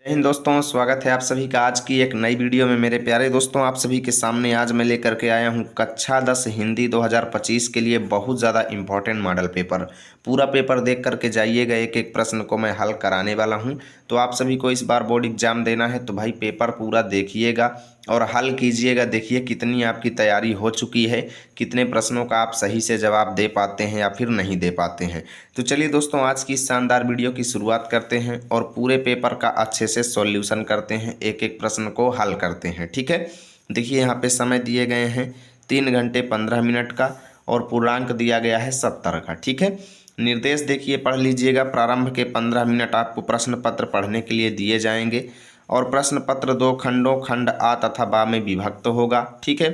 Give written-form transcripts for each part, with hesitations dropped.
जय हिंद दोस्तों, स्वागत है आप सभी का आज की एक नई वीडियो में। मेरे प्यारे दोस्तों, आप सभी के सामने आज मैं लेकर के आया हूं कक्षा 10 हिंदी 2025 के लिए बहुत ज़्यादा इम्पोर्टेंट मॉडल पेपर। पूरा पेपर देख करके जाइएगा, एक एक प्रश्न को मैं हल कराने वाला हूं। तो आप सभी को इस बार बोर्ड एग्जाम देना है तो भाई पेपर पूरा देखिएगा और हल कीजिएगा। देखिए कितनी आपकी तैयारी हो चुकी है, कितने प्रश्नों का आप सही से जवाब दे पाते हैं या फिर नहीं दे पाते हैं। तो चलिए दोस्तों, आज की इस शानदार वीडियो की शुरुआत करते हैं और पूरे पेपर का अच्छे से सॉल्यूशन करते हैं, एक एक प्रश्न को हल करते हैं। ठीक है, देखिए यहाँ पे समय दिए गए हैं 3 घंटे 15 मिनट का और पूर्णांक दिया गया है 70 का। ठीक है, निर्देश देखिए पढ़ लीजिएगा। प्रारंभ के 15 मिनट आपको प्रश्न पत्र पढ़ने के लिए दिए जाएंगे और प्रश्न पत्र 2 खंडों खंड आ तथा बा में विभक्त होगा। ठीक है,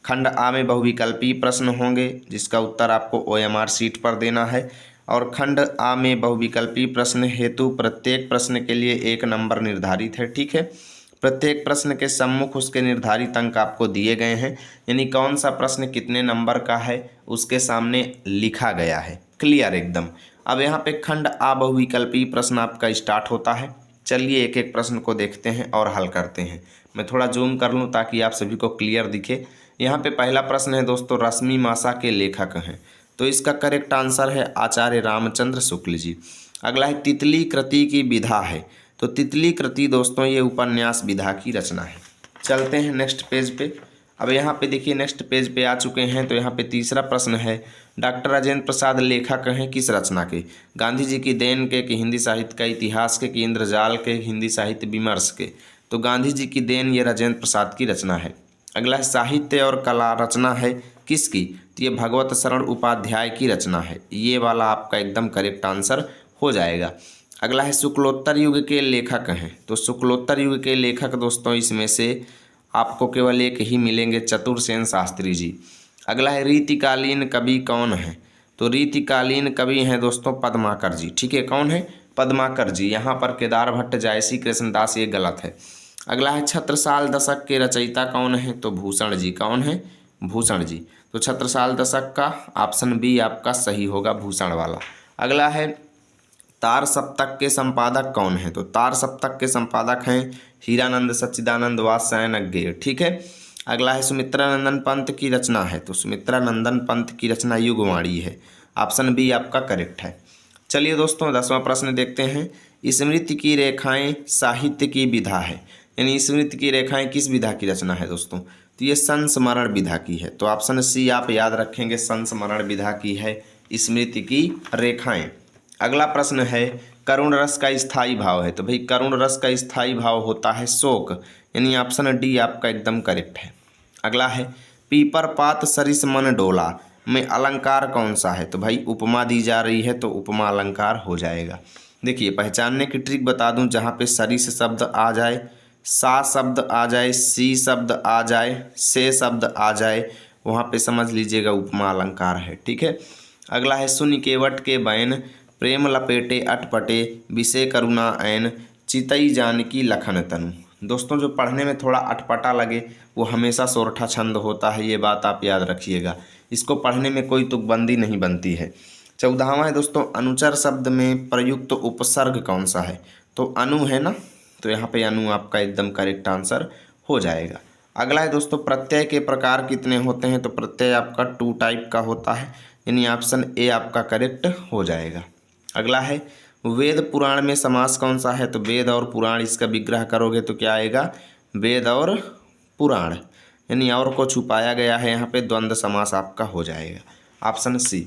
खंड आ में बहुविकल्पीय प्रश्न होंगे जिसका उत्तर आपको OMR शीट पर देना है और खंड आ में बहुविकल्पीय प्रश्न हेतु प्रत्येक प्रश्न के लिए 1 नंबर निर्धारित है। ठीक है, प्रत्येक प्रश्न के सम्मुख उसके निर्धारित अंक आपको दिए गए हैं, यानी कौन सा प्रश्न कितने नंबर का है उसके सामने लिखा गया है, क्लियर एकदम। अब यहाँ पे खंड आ बहुविकल्पीय प्रश्न आपका स्टार्ट होता है। चलिए एक एक प्रश्न को देखते हैं और हल करते हैं। मैं थोड़ा जूम कर लूँ ताकि आप सभी को क्लियर दिखे। यहाँ पे पहला प्रश्न है दोस्तों, रश्मि मासा के लेखक हैं, तो इसका करेक्ट आंसर है आचार्य रामचंद्र शुक्ल जी। अगला है तितली कृति की विधा है, तो तितली कृति दोस्तों ये उपन्यास विधा की रचना है। चलते हैं नेक्स्ट पेज पे। अब यहाँ पे देखिए नेक्स्ट पेज पे आ चुके हैं। तो यहाँ पे तीसरा प्रश्न है, डॉक्टर राजेंद्र प्रसाद लेखक हैं किस रचना के? गांधी जी की देन के, कि हिंदी साहित्य का इतिहास के, कि इंद्रजाल के, हिंदी साहित्य विमर्श के? तो गांधी जी की देन ये राजेंद्र प्रसाद की रचना है। अगला है साहित्य और कला रचना है किसकी? तो ये भगवत शरण उपाध्याय की रचना है। ये वाला आपका एकदम करेक्ट आंसर हो जाएगा। अगला है शुक्लोत्तर युग के लेखक हैं, तो शुक्लोत्तर युग के लेखक दोस्तों इसमें से आपको केवल एक ही मिलेंगे, चतुरसेन शास्त्री जी। अगला है रीतिकालीन कवि कौन है? तो रीतिकालीन कवि हैं दोस्तों पद्माकर जी। ठीक है, कौन है? पद्माकर जी। यहाँ पर केदार भट्ट, जायसी कृष्णदास ये गलत है। अगला है छत्रसाल दशक के रचयिता कौन है? तो भूषण जी। कौन है? भूषण जी। तो छत्रसाल दशक का ऑप्शन बी आपका सही होगा, भूषण वाला। अगला है तार सप्तक के संपादक कौन है? तो तार सप्तक के संपादक हैं हीरानंद सच्चिदानंद वात्स्यायन अज्ञेय। ठीक है, अगला है सुमित्रानंदन पंत की रचना है, तो सुमित्रानंदन पंत की रचना युगवाणी है। ऑप्शन बी आपका करेक्ट है। चलिए दोस्तों 10वां प्रश्न देखते हैं। स्मृति की रेखाएं साहित्य की विधा है, यानी स्मृति की रेखाएं किस विधा की रचना है दोस्तों? तो ये संस्मरण विधा की है। तो ऑप्शन सी आप याद रखेंगे, संस्मरण विधा की है स्मृति की रेखाएं। अगला प्रश्न है करुण रस का स्थायी भाव है, तो भाई करुण रस का स्थायी भाव होता है शोक, यानी ऑप्शन डी आपका एकदम करेक्ट है। अगला है पीपर पात सरिस मन डोला में अलंकार कौन सा है? तो भाई उपमा दी जा रही है तो उपमा अलंकार हो जाएगा। देखिए पहचानने की ट्रिक बता दूं, जहाँ पे सरिस शब्द आ जाए, सा शब्द आ जाए, सी शब्द आ जाए, से शब्द आ जाए, वहाँ पे समझ लीजिएगा उपमा अलंकार है। ठीक है, अगला है सुनि केवट के बैन प्रेम लपेटे अटपटे विषय करुणा ऐन चितई जानकी लखन तनु। दोस्तों जो पढ़ने में थोड़ा अटपटा लगे वो हमेशा सोरठा छंद होता है, ये बात आप याद रखिएगा। इसको पढ़ने में कोई तुकबंदी नहीं बनती है। 14वां है दोस्तों, अनुचर शब्द में प्रयुक्त उपसर्ग कौन सा है? तो अनु है ना, तो यहाँ पे अनु आपका एकदम करेक्ट आंसर हो जाएगा। अगला है दोस्तों प्रत्यय के प्रकार कितने होते हैं? तो प्रत्यय आपका 2 टाइप का होता है, यानी ऑप्शन ए आपका करेक्ट हो जाएगा। अगला है वेद पुराण में समास कौन सा है? तो वेद और पुराण, इसका विग्रह करोगे तो क्या आएगा? वेद और पुराण, यानी और को छुपाया गया है, यहाँ पे द्वंद्व समास आपका हो जाएगा, ऑप्शन सी।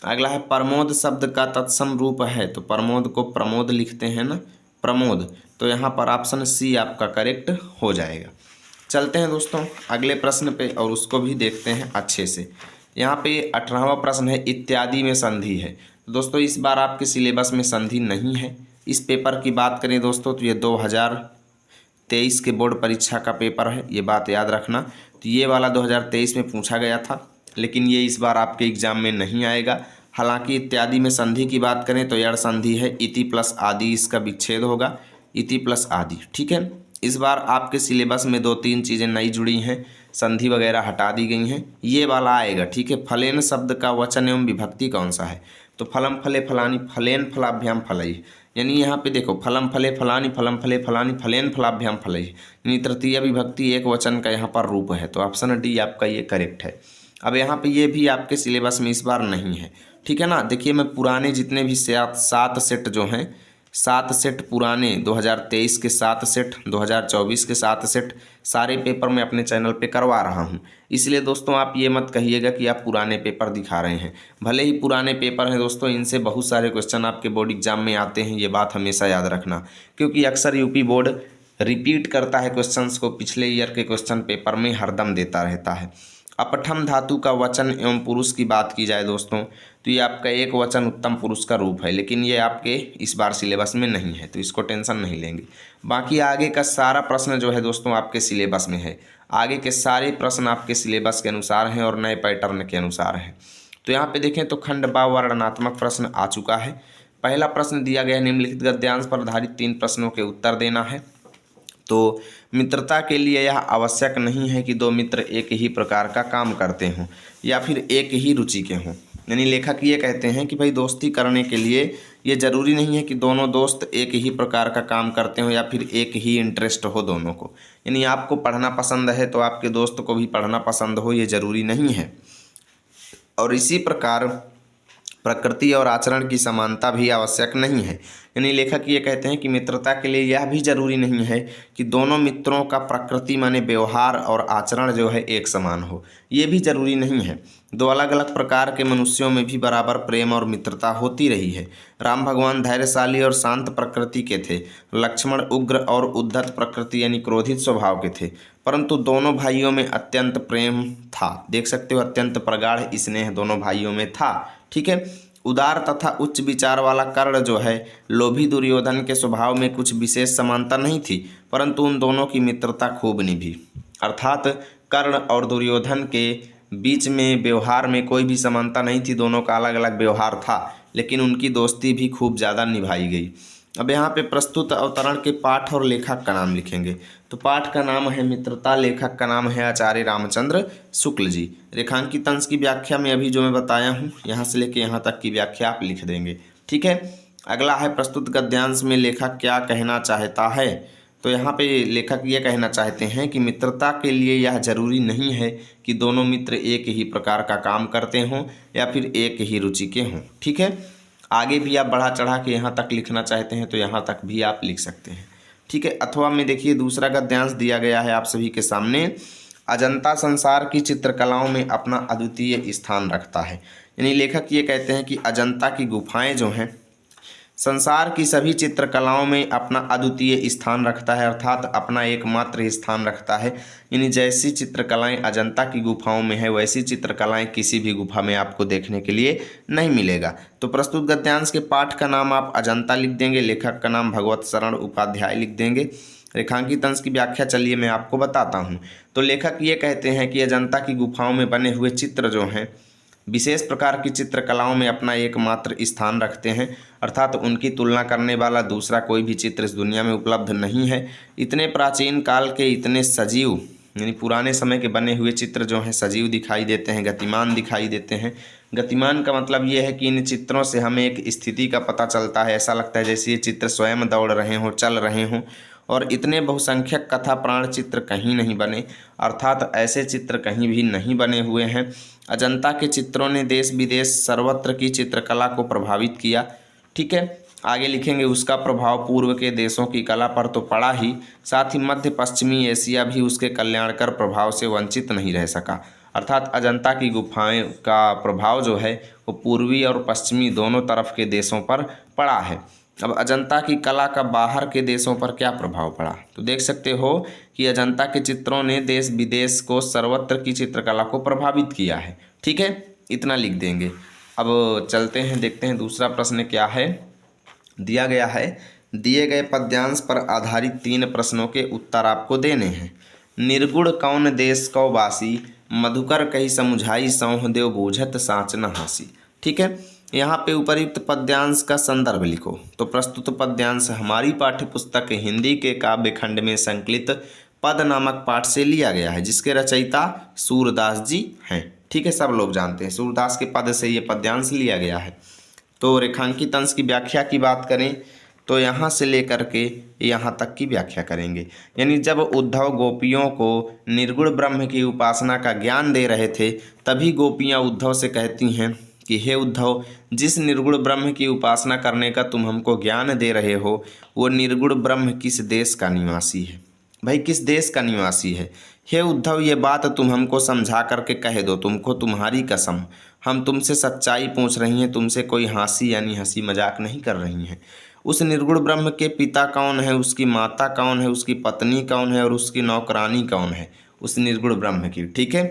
अगला है प्रमोद शब्द का तत्सम रूप है, तो प्रमोद को प्रमोद लिखते हैं ना, प्रमोद, तो यहाँ पर ऑप्शन सी आपका करेक्ट हो जाएगा। चलते हैं दोस्तों अगले प्रश्न पे और उसको भी देखते हैं अच्छे से। यहाँ पे 18वां प्रश्न है इत्यादि में संधि है। दोस्तों इस बार आपके सिलेबस में संधि नहीं है। इस पेपर की बात करें दोस्तों तो ये 2023 के बोर्ड परीक्षा का पेपर है, ये बात याद रखना। तो ये वाला 2023 में पूछा गया था, लेकिन ये इस बार आपके एग्जाम में नहीं आएगा। हालांकि इत्यादि में संधि की बात करें तो यड़ संधि है, इति प्लस आदि इसका विच्छेद होगा, इति प्लस आदि। ठीक है, इस बार आपके सिलेबस में 2-3 चीज़ें नई जुड़ी हैं, संधि वगैरह हटा दी गई हैं, ये वाला आएगा। ठीक है, फलेन शब्द का वचन एवं विभक्ति कौन सा है? तो फलम फले फलानि फलेन फलाभ्याम फलैः, यानी यहाँ पे देखो फलम फले फलानि फलम फले फलानि फलेन फलाभ्याम फलैः, यानी तृतीय विभक्ति एक वचन का यहाँ पर रूप है। तो ऑप्शन डी आपका ये करेक्ट है। अब यहाँ पे ये भी आपके सिलेबस में इस बार नहीं है, ठीक है ना। देखिए मैं पुराने जितने भी 7 सेट जो हैं, 7 सेट पुराने 2023 के 7 सेट, 2024 के 7 सेट सारे पेपर मैं अपने चैनल पे करवा रहा हूँ। इसलिए दोस्तों आप ये मत कहिएगा कि आप पुराने पेपर दिखा रहे हैं। भले ही पुराने पेपर हैं दोस्तों, इनसे बहुत सारे क्वेश्चन आपके बोर्ड एग्जाम में आते हैं, ये बात हमेशा याद रखना, क्योंकि अक्सर यूपी बोर्ड रिपीट करता है क्वेश्चंस को, पिछले ईयर के क्वेश्चन पेपर में हरदम देता रहता है। अपठम धातु का वचन एवं पुरुष की बात की जाए दोस्तों, तो ये आपका एक वचन उत्तम पुरुष का रूप है, लेकिन ये आपके इस बार सिलेबस में नहीं है, तो इसको टेंशन नहीं लेंगे। बाकी आगे का सारा प्रश्न जो है दोस्तों आपके सिलेबस में है, आगे के सारे प्रश्न आपके सिलेबस के अनुसार हैं और नए पैटर्न के अनुसार हैं। तो यहाँ पे देखें तो खंड बा वर्णनात्मक प्रश्न आ चुका है। पहला प्रश्न दिया गया निम्नलिखित गद्यांश पर आधारित 3 प्रश्नों के उत्तर देना है। तो मित्रता के लिए यह आवश्यक नहीं है कि 2 मित्र एक ही प्रकार का काम करते हों या फिर एक ही रुचि के हों, यानी लेखक ये कहते हैं कि भाई दोस्ती करने के लिए ये ज़रूरी नहीं है कि दोनों दोस्त एक ही प्रकार का काम करते हों या फिर एक ही इंटरेस्ट हो दोनों को, यानी आपको पढ़ना पसंद है तो आपके दोस्त को भी पढ़ना पसंद हो, ये ज़रूरी नहीं है। और इसी प्रकार प्रकृति और आचरण की समानता भी आवश्यक नहीं है, यानी लेखक ये कहते हैं कि मित्रता के लिए यह भी जरूरी नहीं है कि दोनों मित्रों का प्रकृति माने व्यवहार और आचरण जो है एक समान हो, ये भी जरूरी नहीं है। 2 अलग अलग प्रकार के मनुष्यों में भी बराबर प्रेम और मित्रता होती रही है। राम भगवान धैर्यशाली और शांत प्रकृति के थे, लक्ष्मण उग्र और उद्धत प्रकृति यानी क्रोधित स्वभाव के थे, परंतु दोनों भाइयों में अत्यंत प्रेम था। देख सकते हो अत्यंत प्रगाढ़ स्नेह दोनों भाइयों में था, ठीक है। उदार तथा उच्च विचार वाला कर्ण जो है लोभी दुर्योधन के स्वभाव में कुछ विशेष समानता नहीं थी, परंतु उन दोनों की मित्रता खूब निभी। अर्थात कर्ण और दुर्योधन के बीच में व्यवहार में कोई भी समानता नहीं थी, दोनों का अलग अलग व्यवहार था, लेकिन उनकी दोस्ती भी खूब ज़्यादा निभाई गई। अब यहाँ पे प्रस्तुत अवतरण के पाठ और लेखक का नाम लिखेंगे। तो पाठ का नाम है मित्रता, लेखक का नाम है आचार्य रामचंद्र शुक्ल जी। रेखांकित अंश की व्याख्या में अभी जो मैं बताया हूँ यहाँ से लेके यहाँ तक की व्याख्या आप लिख देंगे, ठीक है। अगला है प्रस्तुत गद्यांश में लेखक क्या कहना चाहता है। तो यहाँ पे लेखक ये कहना चाहते हैं कि मित्रता के लिए यह जरूरी नहीं है कि दोनों मित्र एक ही प्रकार का काम करते हों या फिर एक ही रुचि के हों, ठीक है। आगे भी आप बढ़ा चढ़ा के यहाँ तक लिखना चाहते हैं तो यहाँ तक भी आप लिख सकते हैं, ठीक है। अथवा में देखिए दूसरा गद्यांश दिया गया है आप सभी के सामने। अजंता संसार की चित्रकलाओं में अपना अद्वितीय स्थान रखता है, यानी लेखक ये कहते हैं कि अजंता की गुफाएं जो हैं संसार की सभी चित्रकलाओं में अपना अद्वितीय स्थान रखता है, अर्थात अपना एकमात्र स्थान रखता है। यानी जैसी चित्रकलाएं अजंता की गुफाओं में है वैसी चित्रकलाएं किसी भी गुफा में आपको देखने के लिए नहीं मिलेगा। तो प्रस्तुत गद्यांश के पाठ का नाम आप अजंता लिख देंगे, लेखक का नाम भगवत शरण उपाध्याय लिख देंगे। रेखांकित अंश की व्याख्या चलिए मैं आपको बताता हूँ। तो लेखक ये कहते हैं कि अजंता की गुफाओं में बने हुए चित्र जो हैं विशेष प्रकार की चित्रकलाओं में अपना एकमात्र स्थान रखते हैं, अर्थात उनकी तुलना करने वाला दूसरा कोई भी चित्र इस दुनिया में उपलब्ध नहीं है। इतने प्राचीन काल के इतने सजीव यानी पुराने समय के बने हुए चित्र जो हैं सजीव दिखाई देते हैं, गतिमान दिखाई देते हैं। गतिमान का मतलब ये है कि इन चित्रों से हमें एक स्थिति का पता चलता है, ऐसा लगता है जैसे ये चित्र स्वयं दौड़ रहे हों, चल रहे हों। और इतने बहुसंख्यक कथा प्राण चित्र कहीं नहीं बने, अर्थात ऐसे चित्र कहीं भी नहीं बने हुए हैं। अजंता के चित्रों ने देश विदेश सर्वत्र की चित्रकला को प्रभावित किया, ठीक है। आगे लिखेंगे उसका प्रभाव पूर्व के देशों की कला पर तो पड़ा ही, साथ ही मध्य पश्चिमी एशिया भी उसके कल्याणकर प्रभाव से वंचित नहीं रह सका। अर्थात अजंता की गुफाएं का प्रभाव जो है वो पूर्वी और पश्चिमी दोनों तरफ के देशों पर पड़ा है। अब अजंता की कला का बाहर के देशों पर क्या प्रभाव पड़ा, तो देख सकते हो कि अजंता के चित्रों ने देश विदेश को सर्वत्र की चित्रकला को प्रभावित किया है, ठीक है। इतना लिख देंगे। अब चलते हैं देखते हैं दूसरा प्रश्न क्या है। दिया गया है दिए गए पद्यांश पर आधारित 3 प्रश्नों के उत्तर आपको देने हैं। निर्गुण कौन देश कौ वासी, मधुकर कही समुझाई सौह देव बूझत साँच न हासी, ठीक है। यहाँ पे उपयुक्त पद्यांश का संदर्भ लिखो। तो प्रस्तुत पद्यांश हमारी पाठ्य पुस्तक हिंदी के काव्य खंड में संकलित पद नामक पाठ से लिया गया है, जिसके रचयिता सूरदास जी हैं, ठीक है। सब लोग जानते हैं सूरदास के पद से ये पद्यांश लिया गया है। तो रेखांकित अंश की व्याख्या की बात करें तो यहाँ से लेकर के यहाँ तक की व्याख्या करेंगे। यानी जब उद्धव गोपियों को निर्गुण ब्रह्म की उपासना का ज्ञान दे रहे थे, तभी गोपियाँ उद्धव से कहती हैं कि हे उद्धव, जिस निर्गुण ब्रह्म की उपासना करने का तुम हमको ज्ञान दे रहे हो, वो निर्गुण ब्रह्म किस देश का निवासी है? भाई किस देश का निवासी है? हे उद्धव, ये बात तुम हमको समझा करके कह दो, तुमको तुम्हारी कसम, हम तुमसे सच्चाई पूछ रही हैं, तुमसे कोई हंसी यानी हंसी मजाक नहीं कर रही हैं। उस निर्गुण ब्रह्म के पिता कौन है, उसकी माता कौन है, उसकी पत्नी कौन है और उसकी नौकरानी कौन है उस निर्गुण ब्रह्म की, ठीक है।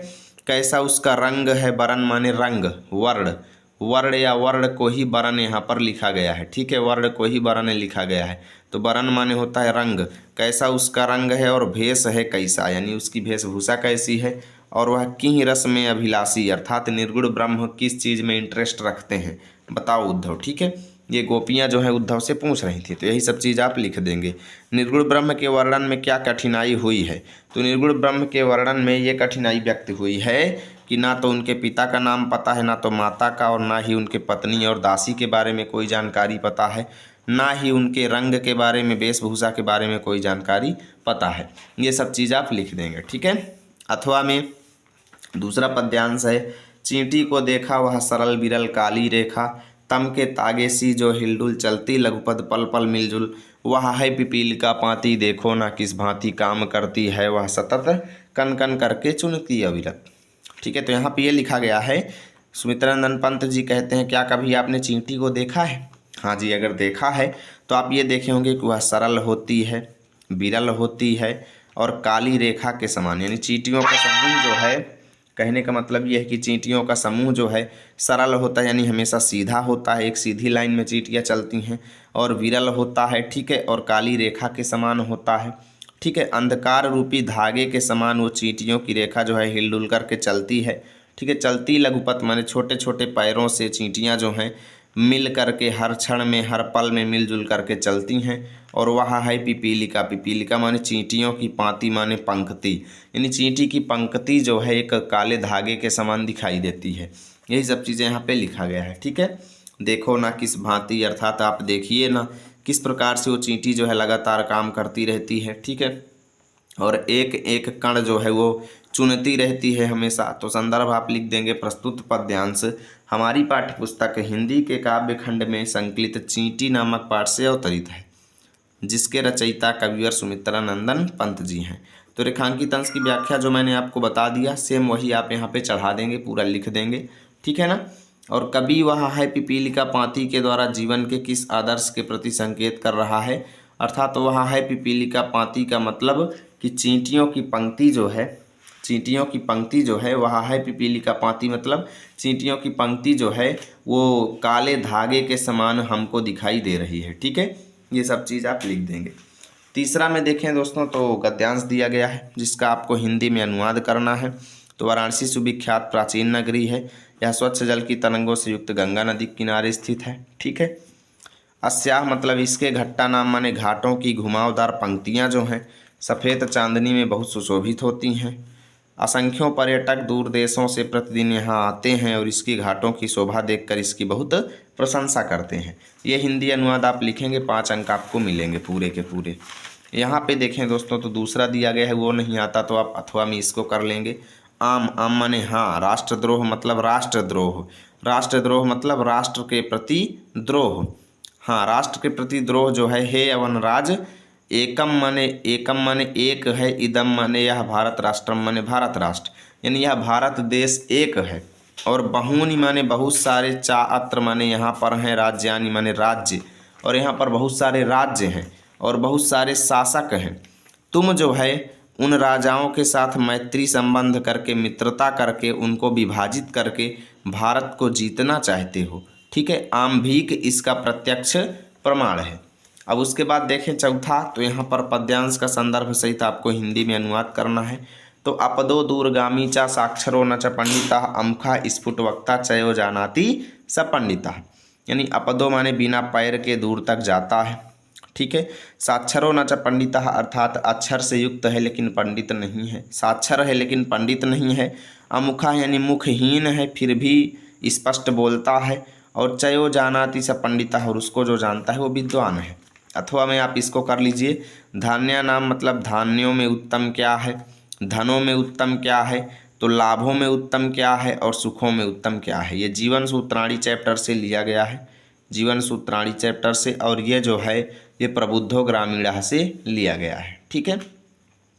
कैसा उसका रंग है, वर्ण माने रंग, वर्ण, वर्ण या वर्ण को ही वर्ण यहाँ पर लिखा गया है, ठीक है, वर्ण को ही वर्ण लिखा गया है, तो वर्ण माने होता है रंग। कैसा उसका रंग है और भेष है कैसा, यानी उसकी वेशभूषा कैसी है, और वह किन रस में अभिलाषी, अर्थात निर्गुण ब्रह्म किस चीज़ में इंटरेस्ट रखते हैं, बताओ उद्धव, ठीक है। ये गोपियाँ जो है उद्धव से पूछ रही थी, तो यही सब चीज़ आप लिख देंगे। निर्गुण ब्रह्म के वर्णन में क्या कठिनाई हुई है, तो निर्गुण ब्रह्म के वर्णन में ये कठिनाई व्यक्त हुई है कि ना तो उनके पिता का नाम पता है, ना तो माता का, और ना ही उनके पत्नी और दासी के बारे में कोई जानकारी पता है, ना ही उनके रंग के बारे में, वेशभूषा के बारे में कोई जानकारी पता है। ये सब चीज़ आप लिख देंगे, ठीक है। अथवा में दूसरा पद्यांश है, चींटी को देखा वह सरल बिरल काली रेखा, तम के तागे सी जो हिलडुल चलती, लघुपद पल पल मिलजुल, वह है पिपील का पाती, देखो ना किस भांति काम करती है, वह सतत कन कन करके चुनती अविरत, ठीक है। तो यहाँ पे ये लिखा गया है, सुमित्रानंद पंत जी कहते हैं, क्या कभी आपने चींटी को देखा है? हाँ जी, अगर देखा है तो आप ये देखे होंगे कि वह सरल होती है, बिरल होती है और काली रेखा के समान, यानी चींटियों का समूह जो है, कहने का मतलब यह है कि चींटियों का समूह जो है सरल होता है, यानी हमेशा सीधा होता है, एक सीधी लाइन में चींटियाँ चलती हैं, और विरल होता है, ठीक है, और काली रेखा के समान होता है, ठीक है। अंधकार रूपी धागे के समान वो चींटियों की रेखा जो है हिलडुल करके चलती है, ठीक है। चलती लघुपथ माने छोटे छोटे पैरों से चींटियाँ जो हैं मिल करके हर क्षण में, हर पल में मिलजुल करके चलती हैं, और वह है पिपीलिका, पिपीलिका माने चींटियों की पांति माने पंक्ति, यानी चींटी की पंक्ति जो है एक काले धागे के समान दिखाई देती है। यही सब चीज़ें यहाँ पे लिखा गया है, ठीक है। देखो ना किस भांति, अर्थात आप देखिए ना किस प्रकार से वो चींटी जो है लगातार काम करती रहती है, ठीक है, और एक एक कण जो है वो चुनती रहती है हमेशा। तो संदर्भ आप लिख देंगे, प्रस्तुत पद्यांश हमारी पाठ्यपुस्तक हिंदी के काव्य खंड में संकलित चींटी नामक पाठ से अवतरित है, जिसके रचयिता कविवर सुमित्रानंदन पंत जी हैं। तो रेखांकित अंश की व्याख्या जो मैंने आपको बता दिया, सेम वही आप यहाँ पे चढ़ा देंगे, पूरा लिख देंगे, ठीक है ना। और कवि वह है पिपीलिका पाती के द्वारा जीवन के किस आदर्श के प्रति संकेत कर रहा है, अर्थात वह है पिपीलिका पाती का मतलब कि चींटियों की पंक्ति जो है, चींटियों की पंक्ति जो है, वह है पिपीलिका पाती मतलब चींटियों की पंक्ति जो है वो काले धागे के समान हमको दिखाई दे रही है, ठीक है। ये सब चीज़ आप लिख देंगे। तीसरा में देखें दोस्तों तो गद्यांश दिया गया है, जिसका आपको हिंदी में अनुवाद करना है। तो वाराणसी सुविख्यात प्राचीन नगरी है, यह स्वच्छ जल की तरंगों से युक्त गंगा नदी के किनारे स्थित है, ठीक है। अस्याह मतलब इसके, घट्टा नाम माने घाटों की घुमावदार पंक्तियाँ जो हैं सफ़ेद चांदनी में बहुत सुशोभित होती हैं। असंख्यों पर्यटक दूर देशों से प्रतिदिन यहाँ आते हैं और इसकी घाटों की शोभा देखकर इसकी बहुत प्रशंसा करते हैं। ये हिंदी अनुवाद आप लिखेंगे, 5 अंक आपको मिलेंगे पूरे के पूरे। यहाँ पे देखें दोस्तों तो दूसरा दिया गया है, वो नहीं आता तो आप अथवा में इसको कर लेंगे। आम, आम माने हाँ, राष्ट्रद्रोह मतलब राष्ट्रद्रोह, राष्ट्रद्रोह मतलब राष्ट्र के प्रति द्रोह, हाँ, राष्ट्र के प्रति द्रोह जो है। हे अवनराज, एकम माने एक है, इदम माने यह, भारत राष्ट्रम माने भारत राष्ट्र, यानी यह भारत देश एक है, और बहूनि माने बहुत सारे, चाअत्र माने यहाँ पर हैं, राज्यानि माने राज्य, और यहाँ पर बहुत सारे राज्य हैं और बहुत सारे शासक हैं। तुम जो है उन राजाओं के साथ मैत्री संबंध करके, मित्रता करके, उनको विभाजित करके भारत को जीतना चाहते हो, ठीक है। आम्भीक इसका प्रत्यक्ष प्रमाण है। अब उसके बाद देखें चौथा, तो यहाँ पर पद्यांश का संदर्भ सहित आपको हिंदी में अनुवाद करना है। तो अपदो दूरगामी चा साक्षरो न च पंडिता, अमुखा स्फुट वक्ता चयो जानाति स पंडिता, यानी अपदो माने बिना पैर के दूर तक जाता है, ठीक है। साक्षरो न च पंडिता अर्थात अक्षर से युक्त है लेकिन पंडित नहीं है, साक्षर है लेकिन पंडित नहीं है। अमुखा यानी मुखहीन है फिर भी स्पष्ट बोलता है, और चयो जानाति स पंडिता, और उसको जो जानता है वो विद्वान है। अथवा में आप इसको कर लीजिए, धान्या नाम मतलब धान्यों में उत्तम क्या है, धनों में उत्तम क्या है, तो लाभों में उत्तम क्या है और सुखों में उत्तम क्या है। ये जीवन सूत्राणी चैप्टर से लिया गया है, जीवन सूत्राणी चैप्टर से, और ये जो है ये प्रबुद्धो ग्रामीणा से लिया गया है। ठीक है,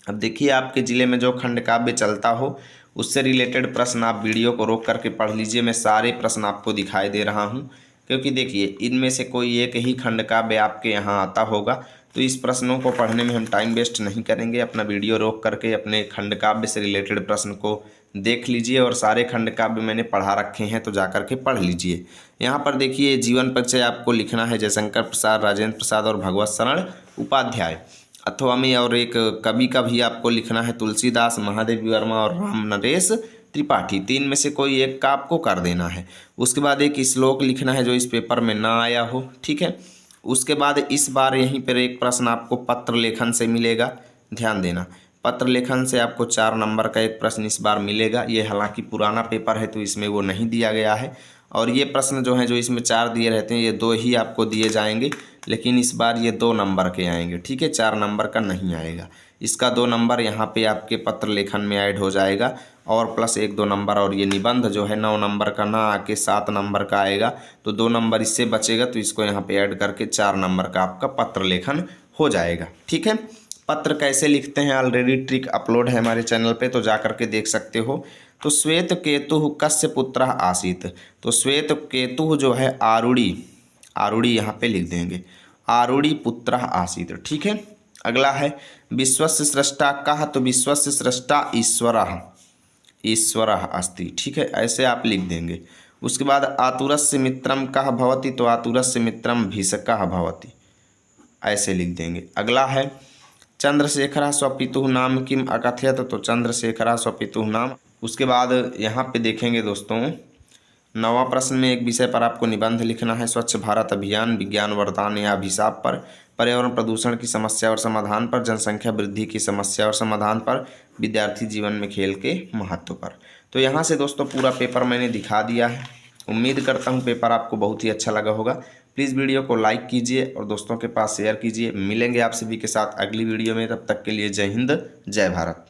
अब देखिए आपके ज़िले में जो खंड काव्य चलता हो उससे रिलेटेड प्रश्न आप वीडियो को रोक करके पढ़ लीजिए। मैं सारे प्रश्न आपको दिखाई दे रहा हूँ, क्योंकि देखिए इनमें से कोई एक ही खंड काव्य आपके यहाँ आता होगा, तो इस प्रश्नों को पढ़ने में हम टाइम वेस्ट नहीं करेंगे। अपना वीडियो रोक करके अपने खंड काव्य से रिलेटेड प्रश्न को देख लीजिए, और सारे खंड काव्य मैंने पढ़ा रखे हैं, तो जा करके पढ़ लीजिए। यहाँ पर देखिए जीवन परिचय आपको लिखना है जयशंकर प्रसाद, राजेंद्र प्रसाद और भगवत शरण उपाध्याय। अथवा में और एक कवि का भी आपको लिखना है, तुलसीदास, महादेव वर्मा और राम नरेश त्रिपाठी। तीन में से कोई एक का आपको कर देना है। उसके बाद एक श्लोक लिखना है जो इस पेपर में ना आया हो। ठीक है, उसके बाद इस बार यहीं पर एक प्रश्न आपको पत्र लेखन से मिलेगा, ध्यान देना। पत्र लेखन से आपको 4 नंबर का एक प्रश्न इस बार मिलेगा। ये हालांकि पुराना पेपर है तो इसमें वो नहीं दिया गया है, और ये प्रश्न जो हैं जो इसमें 4 दिए रहते हैं ये 2 ही आपको दिए जाएंगे, लेकिन इस बार ये 2 नंबर के आएंगे। ठीक है, 4 नंबर का नहीं आएगा। इसका 2 नंबर यहाँ पे आपके पत्र लेखन में ऐड हो जाएगा, और प्लस 1-2 नंबर, और ये निबंध जो है 9 नंबर का ना आके 7 नंबर का आएगा, तो 2 नंबर इससे बचेगा, तो इसको यहाँ पे ऐड करके 4 नंबर का आपका पत्र लेखन हो जाएगा। ठीक है, पत्र कैसे लिखते हैं ऑलरेडी ट्रिक अपलोड है हमारे चैनल पे, तो जा करके देख सकते हो। तो श्वेत केतु कस्य पुत्र आसीत, तो श्वेत केतु जो है आरूढ़ी, आरूढ़ी यहाँ पे लिख देंगे, आरूढ़ी पुत्र आसीत। ठीक है, अगला है विश्वस्य सृष्टा कः, तो विश्वस्य सृष्टा ईश्वरः, ईश्वरः अस्ति। ठीक है, ऐसे आप लिख देंगे। उसके बाद आतुरस्य मित्रम कः भवति, तो आतुरस्य मित्रम भीषकः भवति, ऐसे लिख देंगे। अगला है चंद्रशेखर स्वपितुः नाम किम अकथयत, तो चंद्रशेखर स्वपितुः नाम। उसके बाद यहाँ पे देखेंगे दोस्तों 9वां प्रश्न में एक विषय पर आपको निबंध लिखना है, स्वच्छ भारत अभियान, विज्ञान वरदान या अभिशाप पर, पर्यावरण प्रदूषण की समस्या और समाधान पर, जनसंख्या वृद्धि की समस्या और समाधान पर, विद्यार्थी जीवन में खेल के महत्व पर। तो यहाँ से दोस्तों पूरा पेपर मैंने दिखा दिया है। उम्मीद करता हूँ पेपर आपको बहुत ही अच्छा लगा होगा। प्लीज़ वीडियो को लाइक कीजिए और दोस्तों के पास शेयर कीजिए। मिलेंगे आप सभी के साथ अगली वीडियो में, तब तक के लिए जय हिंद, जय भारत।